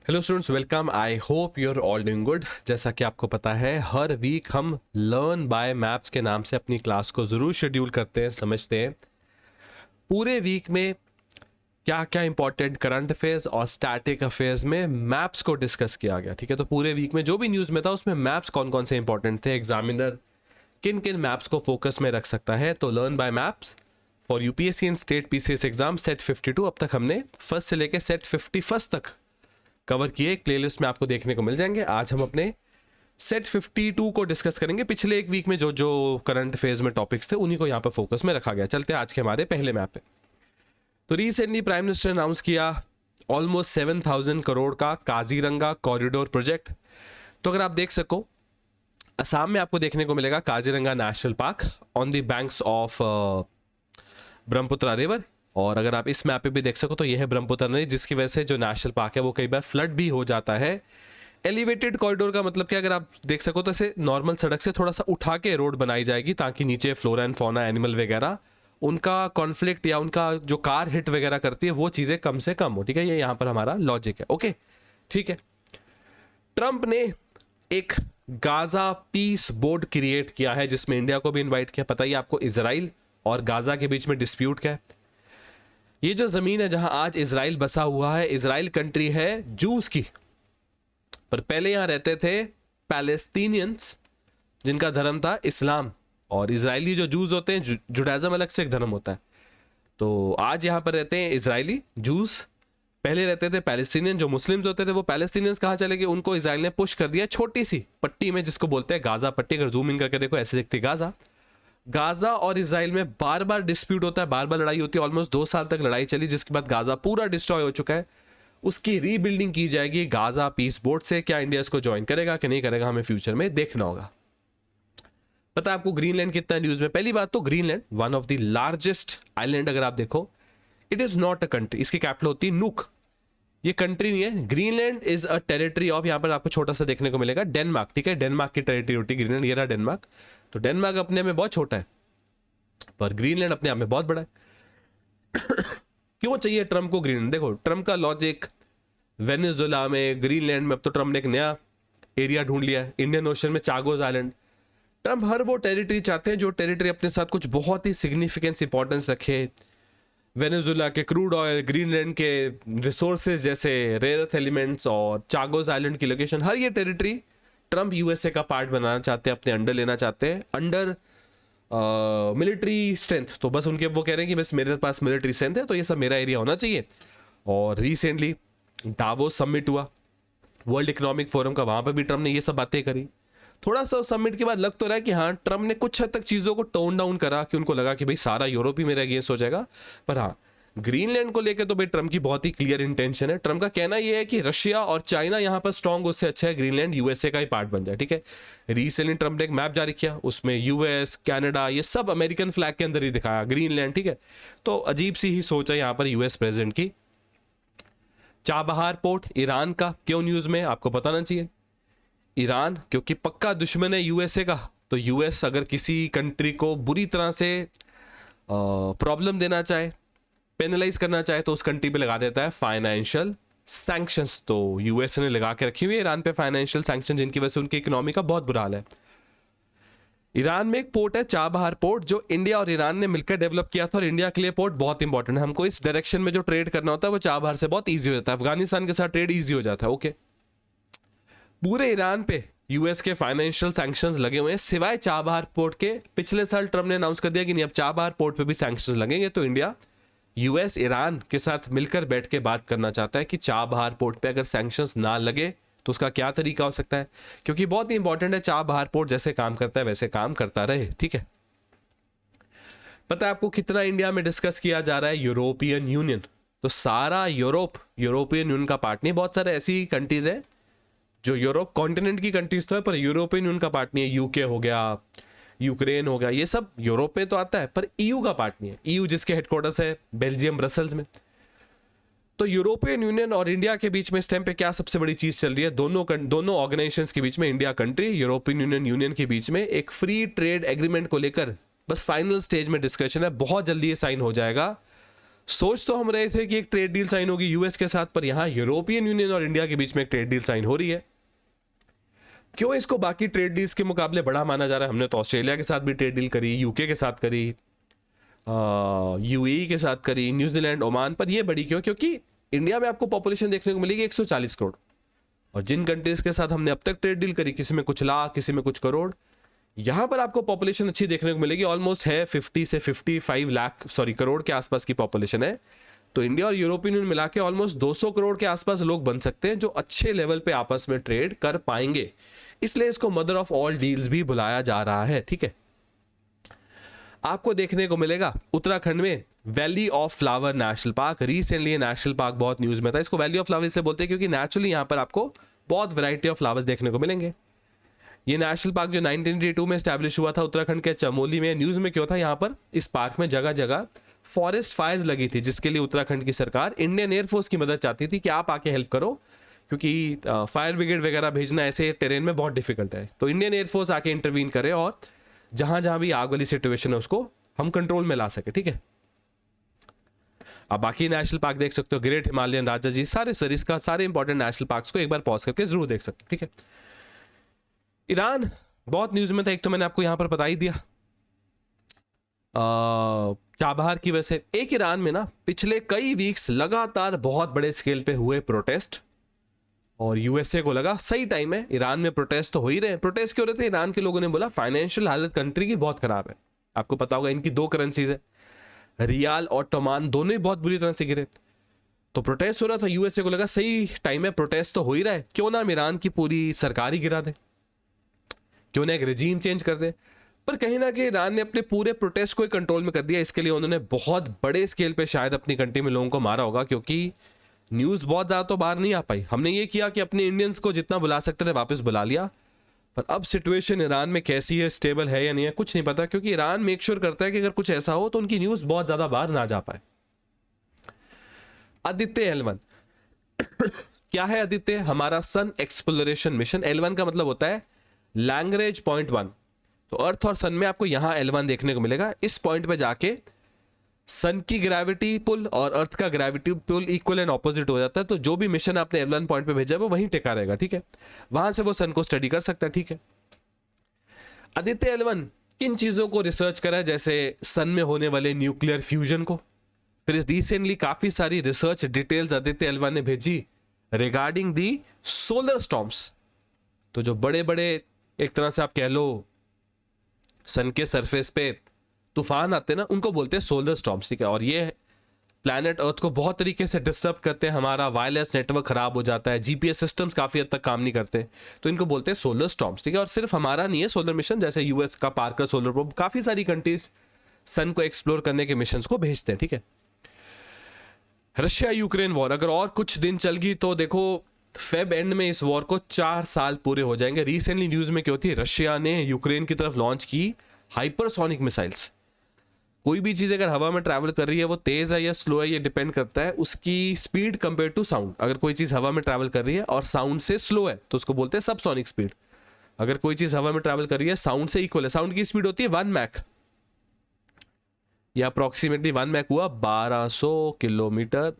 Hello students, welcome. I hope you are all doing good. जैसा कि आपको पता है, हर वीक हम लर्न बाय मैप्स के नाम से अपनी क्लास को ज़रूर शेड्यूल करते हैं, समझते हैं पूरे वीक में क्या क्या इंपॉर्टेंट करंट अफेयर्स और स्टैटिक अफेयर्स में मैप्स को डिस्कस किया गया। ठीक है, तो पूरे वीक में जो भी न्यूज़ में था उसमें मैप्स कौन कौन से इंपॉर्टेंट थे, एग्जामिनर किन किन मैप्स को फोकस में रख सकता है। तो learn by maps for UPSC and state PCS exam set 52। अब तक हमने फर्स्ट से लेकर सेट 51 तक कवर किए, एक प्लेलिस्ट में आपको देखने को मिल जाएंगे। आज हम अपने सेट 52 को डिस्कस करेंगे। पिछले एक वीक में जो जो करंट अफेयर्स में टॉपिक्स थे उन्हीं को यहाँ पर फोकस में रखा गया। चलते हैं आज के हमारे पहले मैप पे। तो रिसेंटली प्राइम मिनिस्टर ने अनाउंस किया ऑलमोस्ट 7,000 करोड़ का काजीरंगा कॉरिडोर प्रोजेक्ट। तो अगर आप देख सको, असम में आपको देखने को मिलेगा Kaziranga national park on the banks of Brahmaputra river. और अगर आप इस मैप पे भी देख सको तो यह है ब्रह्मपुत्र नदी, जिसकी वजह से जो नेशनल पार्क है वो कई बार फ्लड भी हो जाता है। एलिवेटेड कॉरिडोर का मतलब कि अगर आप देख सको तो ऐसे नॉर्मल सड़क से थोड़ा सा उठा के रोड बनाई जाएगी ताकि नीचे फ्लोरा एंड फौना एनिमल वगैरह उनका कॉन्फ्लिक्ट या उनका जो कार हिट वगैरह करती है वो चीज़ें कम से कम हो। ठीक है, ये यहाँ पर हमारा लॉजिक है। ओके, ठीक है। ट्रंप ने एक गाजा पीस बोर्ड क्रिएट किया है जिसमें इंडिया को भी इन्वाइट किया। पता ही आपको इजराइल और गाजा के बीच में डिस्प्यूट क्या है। ये जो जमीन है जहां आज इजराइल बसा हुआ है, इजराइल कंट्री है जूस की, पर पहले यहां रहते थे पैलेस्टीनियंस जिनका धर्म था इस्लाम। और इजरायली जो जूस होते हैं, जुडाइज्म अलग से एक धर्म होता है। तो आज यहां पर रहते हैं इजरायली जूस, पहले रहते थे पैलेस्टीनियन जो मुस्लिम्स होते थे। वो पैलेस्टीनियंस कहां चले गए, उनको इजराइल ने पुश कर दिया छोटी सी पट्टी में जिसको बोलते हैं गाजा पट्टी। अगर जूम इन करके देखो ऐसे दिखती है गाजा। गाजा और इजराइल में बार बार डिस्प्यूट होता है, बार बार लड़ाई होती है। ऑलमोस्ट 2 साल तक लड़ाई चली, जिसके बाद गाजा पूरा डिस्ट्रॉय हो चुका है। उसकी रीबिल्डिंग की जाएगी गाजा पीस बोर्ड से। क्या इंडिया इसको ज्वाइन करेगा कि नहीं करेगा, हमें फ्यूचर में देखना होगा। पता है आपको ग्रीनलैंड कितना न्यूज में? पहली बात तो Greenland one of the largest island, अगर आप देखो it is not a country. इसकी कैपिटल होती है नुक। ये कंट्री नहीं है। Greenland is a territory of, यहां पर आपको छोटा सा देखने को मिलेगा, डेनमार्क। ठीक है, डेनमार्क की टेरिटरी होती है ग्रीनलैंड। ये रहा डेनमार्क। तो डेनमार्क अपने में बहुत छोटा है, पर ग्रीनलैंड अपने आप में बहुत बड़ा है। क्यों चाहिए ट्रम्प को ग्रीनलैंड? देखो ट्रम्प का लॉजिक, वेनेजुएला में, ग्रीनलैंड में, अब तो ट्रम्प ने एक नया एरिया ढूंढ लिया है, इंडियन ओशन में, चागोस आइलैंड। ट्रम्प हर वो टेरिटरी चाहते हैं जो टेरिटरी अपने साथ कुछ बहुत ही सिग्निफिकेंस इंपॉर्टेंस रखे। वेनेजुएला के क्रूड ऑयल, ग्रीनलैंड के रिसोर्सेज जैसे रेयर अर्थ एलिमेंट्स और चागोस आइलैंड की लोकेशन, हर ये टेरिटरी ट्रम्प यूएसए का पार्ट बनाना चाहते हैं, अपने अंडर लेना चाहते हैं, अंडर मिलिट्री स्ट्रेंथ। तो बस उनके वो कह रहे हैं कि बस मेरे पास मिलिट्री स्ट्रेंथ है तो ये सब मेरा एरिया होना चाहिए। और रिसेंटली डावोस समिट हुआ वर्ल्ड इकोनॉमिक फोरम का, वहां पर भी ट्रम्प ने ये सब बातें करी। थोड़ा सा समिट के बाद लग तो रहा है कि हाँ, ट्रम्प ने कुछ हद तक चीज़ों को टोन डाउन करा कि उनको लगा कि भाई सारा यूरोप ही मेरे अगेंस्ट हो जाएगा। पर हाँ, ग्रीनलैंड को लेकर तो भाई ट्रम्प की बहुत ही क्लियर इंटेंशन है। ट्रम्प का कहना यह है कि रशिया और चाइना यहाँ पर स्ट्रॉन्ग, उससे अच्छा है ग्रीनलैंड यूएसए का ही पार्ट बन जाए। ठीक है, रिसेंटली ट्रम्प ने एक मैप जारी किया, उसमें यूएस, कनाडा, ये सब अमेरिकन फ्लैग के अंदर ही दिखाया ग्रीनलैंड। ठीक है, तो अजीब सी ही सोच है यहाँ पर यूएस प्रेसिडेंट की। चाबहार पोर्ट ईरान का क्यों न्यूज में, आपको बताना चाहिए। ईरान क्योंकि पक्का दुश्मन है यूएसए का। तो यूएस अगर किसी कंट्री को बुरी तरह से प्रॉब्लम देना चाहे, पेनलाइज करना चाहे, तो उस कंट्री पे लगा देता है फाइनेंशियल सैंक्शंस। तो यूएस ने लगा के रखी हुई है ईरान पे फाइनेंशियल सैंक्शन, जिनकी वजह से उनकी इकोनॉमी का बहुत बुरा हाल है। ईरान में एक पोर्ट है चाबहार पोर्ट, जो इंडिया और ईरान ने मिलकर डेवलप किया था। और इंडिया के लिए पोर्ट बहुत इंपॉर्टेंट है। हमको इस डायरेक्शन में जो ट्रेड करना होता है वो चाबहार से बहुत ईजी हो जाता है। अफगानिस्तान के साथ ट्रेड ईजी हो जाता है। ओके, पूरे ईरान पे यूएस के फाइनेंशियल सैंक्शंस लगे हुए हैं सिवाय चाबहार पोर्ट के। पिछले साल ट्रम्प ने अनाउंस कर दिया कि नहीं, अब चाबहार पोर्ट पे भी सैंक्शंस लगेंगे। तो इंडिया यूएस ईरान के साथ मिलकर बैठ के बात करना चाहता है कि चाबहार पोर्ट पे अगर सैंक्शंस ना लगे तो उसका क्या तरीका हो सकता है, क्योंकि बहुत ही इंपॉर्टेंट है। चाबहार पोर्ट जैसे काम करता है वैसे काम करता रहे। ठीक है, पता है आपको कितना इंडिया में डिस्कस किया जा रहा है यूरोपियन यूनियन? तो सारा यूरोप यूरोपियन यूनियन का पार्ट नहीं। बहुत सारे ऐसी कंट्रीज है जो यूरोप कॉन्टिनेंट की कंट्रीज तो है पर यूरोपियन यूनियन का पार्ट नहीं है। यूके हो गया, यूक्रेन हो गया, ये सब यूरोप में तो आता है पर ईयू का पार्ट नहीं है। ईयू जिसके हेडक्वार्टर्स है बेल्जियम ब्रसल्स में। तो यूरोपियन यूनियन और इंडिया के बीच में इस टाइम पे क्या सबसे बड़ी चीज चल रही है? दोनों ऑर्गेनाइजेशंस के बीच में, इंडिया कंट्री, यूरोपियन यूनियन के बीच में एक फ्री ट्रेड एग्रीमेंट को लेकर बस फाइनल स्टेज में डिस्कशन है। बहुत जल्दी ये साइन हो जाएगा। सोच तो हम रहे थे कि एक ट्रेड डील साइन होगी यूएस के साथ, पर यहां यूरोपियन यूनियन और इंडिया के बीच में एक ट्रेड डील साइन हो रही है। क्यों इसको बाकी ट्रेड डील्स के मुकाबले बड़ा माना जा रहा है? हमने तो ऑस्ट्रेलिया के साथ भी ट्रेड डील करी, यूके के साथ करी, यूएई के साथ करी, न्यूजीलैंड, ओमान, पर ये बड़ी क्यों? क्योंकि इंडिया में आपको पॉपुलेशन देखने को मिलेगी 140 करोड़, और जिन कंट्रीज के साथ हमने अब तक ट्रेड डील करी, किसी में कुछ लाख, किसी में कुछ करोड़, यहां पर आपको पॉपुलेशन अच्छी देखने को मिलेगी। ऑलमोस्ट है 50 से 55 लाख करोड़ के आसपास की पॉपुलेशन है। तो इंडिया और यूरोपियन यूनियन मिला के ऑलमोस्ट 200 करोड़ के आसपास लोग बन सकते हैं जो अच्छे लेवल पे आपस में ट्रेड कर पाएंगे। इसलिए इसको मदर ऑफ ऑल डील्स भी बुलाया जा रहा है। ठीक है, आपको देखने को मिलेगा उत्तराखंड में valley of flower national park. Recently national park बहुत न्यूज में था। इसको वैली ऑफ फ्लावर से बोलते हैं क्योंकि नेचुरली यहां पर आपको बहुत वैरायटी ऑफ फ्लावर्स देखने को मिलेंगे। ये नेशनल पार्क जो 1982 में स्टैब्लिश हुआ था उत्तराखंड के चमोली में। न्यूज में क्यों था? यहाँ पर इस पार्क में जगह जगह फॉरेस्ट फायर्स लगी थी, जिसके लिए उत्तराखंड की सरकार इंडियन एयरफोर्स की मदद चाहती थी कि आप आके हेल्प करो, क्योंकि फायर ब्रिगेड वगैरह भेजना ऐसे टेरेन में बहुत डिफिकल्ट है। तो इंडियन एयरफोर्स आके इंटरवीन करे और जहां जहां भी आग वाली सिचुएशन है उसको हम कंट्रोल में ला सके। ठीक है, आप बाकी नेशनल पार्क देख सकते हो, ग्रेट हिमालयन, राजाजी, सारे सर इसका सारे इंपॉर्टेंट नेशनल पार्क्स को एक बार पॉज करके जरूर देख सकते हो। ठीक है, ईरान बहुत न्यूज में था, एक तो मैंने आपको यहां पर बता ही दिया चाबहार की वजह से। एक ईरान में ना पिछले कई वीक्स लगातार बहुत बड़े स्केल पे हुए प्रोटेस्ट, और यूएसए को लगा सही टाइम है, ईरान में प्रोटेस्ट तो हो ही रहे हैं। प्रोटेस्ट क्यों हो रहे थे? ईरान के लोगों ने बोला फाइनेंशियल हालत कंट्री की बहुत खराब है। आपको पता होगा इनकी दो करेंसीज है, रियाल और टोमान, दोनों ही बहुत बुरी तरह से गिरे। तो प्रोटेस्ट हो रहा था, यूएसए को लगा सही टाइम है, प्रोटेस्ट तो हो ही रहा है, क्यों ना हम ईरान की पूरी सरकार ही गिरा दे, क्यों ना एक रिजीम चेंज कर दे। पर कहीं ना कहीं ईरान ने अपने पूरे प्रोटेस्ट को कंट्रोल में कर दिया। इसके लिए उन्होंने बहुत बड़े स्केल पे शायद अपनी कंट्री में लोगों को मारा होगा, क्योंकि न्यूज़ बहुत ज़्यादा तो बाहर नहीं आ पाई। हमने ये किया कि अपने इंडियंस को जितना बुला सकते थे वापस बुला लिया, पर अब सिचुएशन ईरान में कैसी है, स्टेबल है या नहीं है, कुछ नहीं पता, क्योंकि ईरान मेक श्योर करता है कि अगर कुछ ऐसा हो तो उनकी न्यूज़ बहुत ज़्यादा बाहर ना जा पाए। आदित्य L1 क्या है? आदित्य हमारा सन एक्सप्लोरेशन मिशन। L1 का मतलब होता है लैंग्वेज पॉइंट 1। तो अर्थ और सन में आपको यहां L1 देखने को मिलेगा। इस पॉइंट पे जाके सन की ग्रेविटी पुल और अर्थ का gravity pull equal and opposite हो जाता है। तो जो भी मिशन आपने L1 पॉइंट पे भेजा है वो वहीं टिका रहेगा। ठीक है, वहां से वो सन को स्टडी कर सकता है। ठीक है, आदित्य L1 किन चीजों को रिसर्च करा है? जैसे सन में होने वाले न्यूक्लियर फ्यूजन को। फिर रिसेंटली काफी सारी रिसर्च डिटेल्स आदित्य L1 ने भेजी रिगार्डिंग दी सोलर स्टॉर्म्स। तो जो बड़े बड़े एक तरह से आप कह लो सन के सरफेस पे तूफान आते हैं ना, उनको बोलते हैं सोलर स्टॉर्म्स। ठीक है, और ये प्लैनेट अर्थ को बहुत तरीके से डिस्टर्ब करते हैं। हमारा वायरलेस नेटवर्क खराब हो जाता है, जीपीएस सिस्टम्स काफी हद तक काम नहीं करते, तो इनको बोलते हैं सोलर स्टॉर्म्स। ठीक है, और सिर्फ हमारा नहीं है सोलर मिशन, जैसे यूएस का पार्कर सोलर प्रोब, काफी सारी कंट्रीज सन को एक्सप्लोर करने के मिशन को भेजते हैं। ठीक है, रशिया यूक्रेन वॉर अगर और कुछ दिन चल गई तो देखो फेब एंड में इस वॉर को 4 साल पूरे हो जाएंगे। रिसेंटली न्यूज में क्या होती है, रशिया ने यूक्रेन की तरफ लॉन्च की हाइपरसोनिक मिसाइल्स। कोई भी चीज अगर हवा में ट्रैवल कर रही है वो तेज है या स्लो है, ये डिपेंड करता है उसकी स्पीड कंपेयर टू साउंड। अगर कोई चीज हवा में ट्रैवल कर रही है और साउंड से स्लो है तो उसको बोलते हैं सबसोनिक स्पीड। अगर कोई चीज हवा में ट्रैवल कर रही है साउंड से इक्वल है, साउंड की स्पीड होती है 1 मैक, या अप्रोक्सीमेटली 1 मैक हुआ 1200 किलोमीटर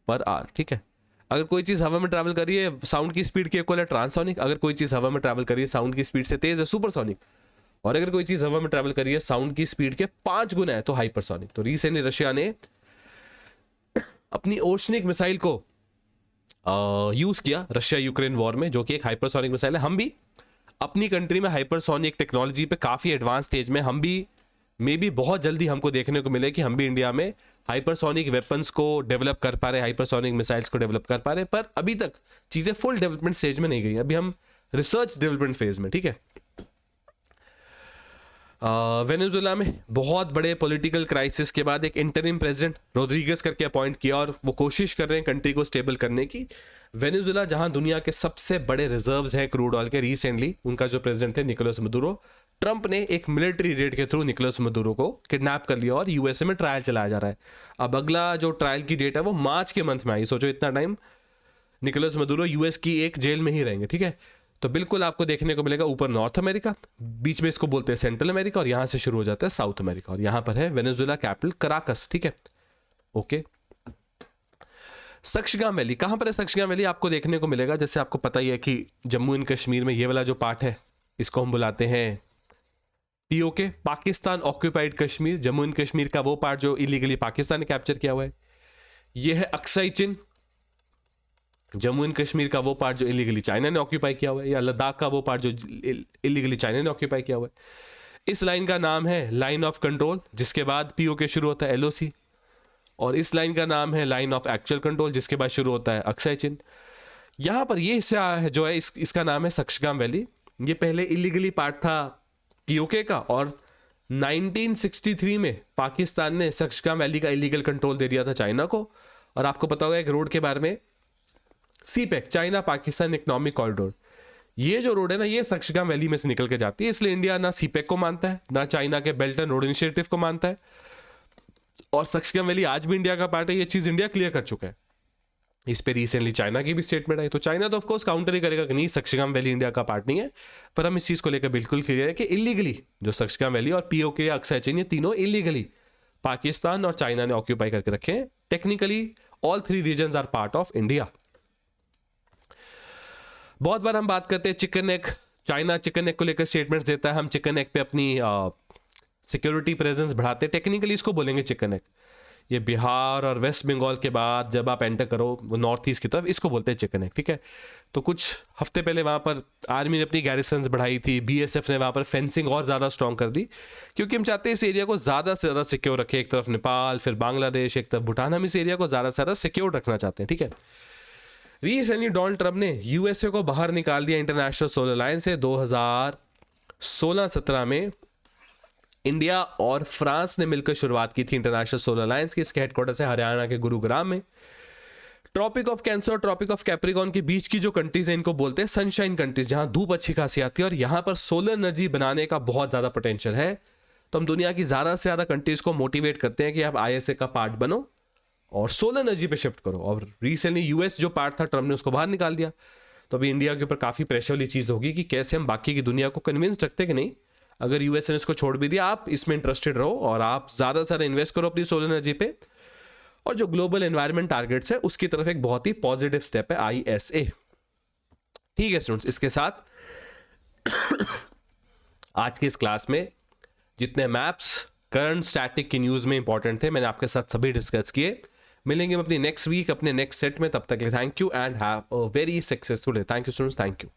पर आवर। ठीक है, अगर कोई चीज हवा में ट्रैवल कर रही है साउंड की स्पीड के इक्वल है ट्रांससोनिक। अगर कोई चीज हवा में ट्रैवल कर रही है साउंड की स्पीड से तेज है सुपरसोनिक। और अगर कोई चीज हवा में ट्रैवल कर रही है साउंड की स्पीड के 5 गुना है तो हाइपरसोनिक। तो रिसेंटली रशिया ने अपनी ओशनिक मिसाइल को यूज किया रशिया यूक्रेन वॉर में, जो कि एक हाइपरसोनिक मिसाइल है। हम भी अपनी कंट्री में हाइपरसोनिक टेक्नोलॉजी पे काफी एडवांस स्टेज में, हम भी मे बी बहुत जल्दी हमको देखने को मिले कि हम भी इंडिया में हाइपरसोनिक वेपन्स को डेवलप कर पा रहे, हाइपरसोनिक मिसाइल्स को डेवलप कर पा रहे। पर अभी तक चीजें फुल डेवलपमेंट स्टेज में नहीं गई, अभी हम रिसर्च डेवलपमेंट फेज में। ठीक है, वेनेजुएला में बहुत बड़े पॉलिटिकल क्राइसिस के बाद एक इंटरिम प्रेसिडेंट रोड्रिगेज करके अपॉइंट किया और वो कोशिश कर रहे हैं कंट्री को स्टेबल करने की। वेनेजुएला जहां दुनिया के सबसे बड़े रिजर्व्स हैं क्रूड ऑयल के, रिसेंटली उनका जो प्रेसिडेंट थे निकोलस मदुरो, ट्रंप ने एक मिलिट्री रेड के थ्रू निकोलस मदुरो को किडनैप कर लिया और यूएसए में ट्रायल चलाया जा रहा है। अब अगला जो ट्रायल की डेट है वो मार्च के मंथ में आई। सोचो इतना टाइम निकोलस मदुरो यूएस की एक जेल में ही रहेंगे। ठीक है, तो बिल्कुल आपको देखने को मिलेगा ऊपर नॉर्थ अमेरिका, बीच में इसको बोलते हैं सेंट्रल अमेरिका, और यहां से शुरू हो जाता है साउथ अमेरिका, और यहां पर है वेनेजुएला कैपिटल कराकस। ठीक है, ओके। सक्शगाम वैली कहां पर है? सक्शगाम वैली आपको देखने को मिलेगा, जैसे आपको पता ही है कि जम्मू एंड कश्मीर में ये वाला जो पार्ट है इसको हम बुलाते हैं PoK, Pakistan occupied Kashmir. Jammu and Kashmir का वो पार्ट जो इलीगली पाकिस्तान ने कैप्चर किया हुआ है, ये है Aksai chin. Jammu and Kashmir का वो पार्ट जो इलीगली चाइना ने ऑक्यूपाई किया हुआ है, या लद्दाख का वो पार्ट जो इलीगली चाइना ने ऑक्यूपाई किया हुआ है। इस लाइन का नाम है लाइन ऑफ कंट्रोल, जिसके बाद पीओके शुरू होता है एलओसी, और इस लाइन का नाम है लाइन ऑफ एक्चुअल कंट्रोल, जिसके बाद शुरू होता है अक्साई चिन। यहां पर ये हिस्सा है जो है इसका नाम है सक्शगाम वैली। ये पहले इलीगली पार्ट था पीओके का, और 1963 में पाकिस्तान ने सक्शगाम वैली का इलीगल कंट्रोल दे दिया था चाइना को। और आपको पता होगा एक रोड के बारे में, CPEC, China Pakistan economic corridor, ये जो रोड है ना, ये सक्शगाम वैली में से निकल के जाती है। इसलिए इंडिया ना सीपेक को मानता है, ना चाइना के बेल्ट एंड रोड इनिशिएटिव को मानता है, और सक्शगाम वैली आज भी इंडिया का पार्ट है। ये चीज इंडिया क्लियर कर चुका है। इस पे रिसेंटली चाइना की भी स्टेटमेंट आई, तो चाइना तो ऑफकोर्स काउंटर ही करेगा कि नहीं, सक्शगाम वैली इंडिया का पार्ट नहीं है। पर हम इस चीज को लेकर बिल्कुल क्लियर है कि इलीगली जो सक्शगाम वैली और पीओके या अक्साई चिन, ये तीनों इलीगली पाकिस्तान और चाइना ने ऑक्यूपाई करके रखे हैं। Technically all three regions are part of India. बहुत बार हम बात करते हैं chicken neck, China chicken neck को लेकर स्टेटमेंट्स देता है, हम चिकन नेक पे अपनी सिक्योरिटी प्रेजेंस बढ़ाते हैं। टेक्निकली इसको बोलेंगे चिकन नेक। ये बिहार और वेस्ट बंगाल के बाद जब आप एंटर करो वो नॉर्थ ईस्ट की तरफ, इसको बोलते हैं चिकन नेक, ठीक है। तो कुछ हफ्ते पहले वहाँ पर आर्मी ने अपनी गैरिसन्स बढ़ाई थी, बीएसएफ ने वहाँ पर फेंसिंग और ज़्यादा स्ट्रॉन्ग कर दी, क्योंकि हम चाहते हैं इस एरिया को ज़्यादा से ज़्यादा सिक्योर रखें। एक तरफ नेपाल, फिर बांग्लादेश, एक तरफ भूटान, हम इस एरिया को ज़्यादा से ज़्यादा सिक्योर रखना चाहते हैं, ठीक है। रिसेंटली डोनाल्ड ट्रंप ने यूएसए को बाहर निकाल दिया इंटरनेशनल सोलर अलायंस से। 2016-17 में इंडिया और फ्रांस ने मिलकर शुरुआत की थी इंटरनेशनल सोलर अलायंस की। इसके हेडक्वार्टर से हरियाणा के गुरुग्राम में। ट्रॉपिक ऑफ कैंसर और ट्रॉपिक ऑफ कैप्रिकॉर्न के बीच की जो कंट्रीज है, इनको बोलते हैं सनशाइन कंट्रीज, जहां धूप अच्छी खासी आती है और यहां पर सोलर एनर्जी बनाने का बहुत ज्यादा पोटेंशियल है। तो हम दुनिया की ज्यादा से ज्यादा कंट्रीज को मोटिवेट करते हैं कि आप आईएसए का पार्ट बनो और सोलर एनर्जी पे शिफ्ट करो। और रिसेंटली यूएस जो पार्ट था, ट्रम्प ने उसको बाहर निकाल दिया। तो अभी इंडिया के ऊपर काफी प्रेशर वाली चीज होगी कि कैसे हम बाकी की दुनिया को कन्विंस रखते कि नहीं, अगर यूएस ने इसको छोड़ भी दिया, आप इसमें इंटरेस्टेड रहो और आप ज्यादा से ज्यादा इन्वेस्ट करो अपनी सोलर एनर्जी पे। और जो ग्लोबल एनवायरमेंट टारगेट्स है उसकी तरफ एक बहुत ही पॉजिटिव स्टेप है आईएसए। ठीक है स्टूडेंट्स, इसके साथ आज की इस क्लास में जितने मैप्स करंट स्टैटिक की न्यूज में इंपॉर्टेंट थे, मैंने आपके साथ सभी डिस्कस किए। मिलेंगे हम अपनी नेक्स्ट वीक अपने नेक्स्ट सेट में। तब तक के लिए thank you and have a very successful day. Thank you students, thank you.